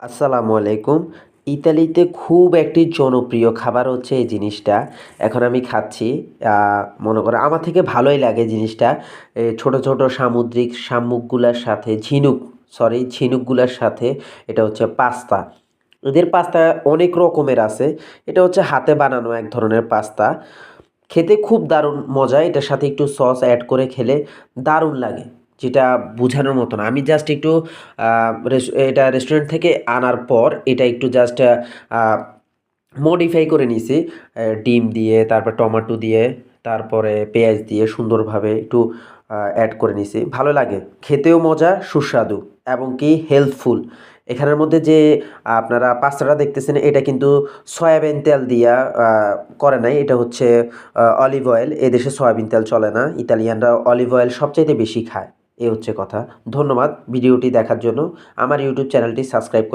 আসসালামু আলাইকুম। ইতালিতে খুব একটি জনপ্রিয় খাবার হচ্ছে এই জিনিসটা। এখন আমি খাচ্ছি। আ মনে করেন আমার থেকে ভালোই লাগে জিনিসটা। ছোট, ছোট সামুদ্রিক শামুকগুলার সাথে ঝিনুকগুলার সাথে এটা হচ্ছে পাস্তা। এদের পাস্তা অনেক রকমের আছে। এটা হচ্ছে হাতে বানানো এক ধরনের পাস্তা। খেতে খুব দারুণ মজা। এটার সাথে একটু সস এড করে খেলে দারুণ লাগে। যেটা বুঝানোর মতো না। আমি জাস্ট একটু আ এটা রেস্টুরেন্ট থেকে আনার পর এটা একটু জাস্ট আ মডিফাই করে নিছি। ডিম দিয়ে, তারপর টমেটো দিয়ে, তারপরে পেঁয়াজ দিয়ে সুন্দরভাবে একটু এড করে নিছি। ভালো লাগে। খেতেও মজা, সুস্বাদু এবং কি হেলথফুল। এখানের মধ্যে যে আপনারা পাস্তাটা দেখতেছেন এটা কিন্তু সয়াবিন তেল দিয়া আ করে নাই। এটা হচ্ছে অলিভ অয়েল। এদেশে সয়াবিন তেল চলে না। ইতালিয়ানরা অলিভ অয়েল সবচাইতে বেশি খায়। এই হচ্ছে কথা। ধন্যবাদ ভিডিওটি দেখার জন্য। আমার ইউটিউব চ্যানেলটি সাবস্ক্রাইব করে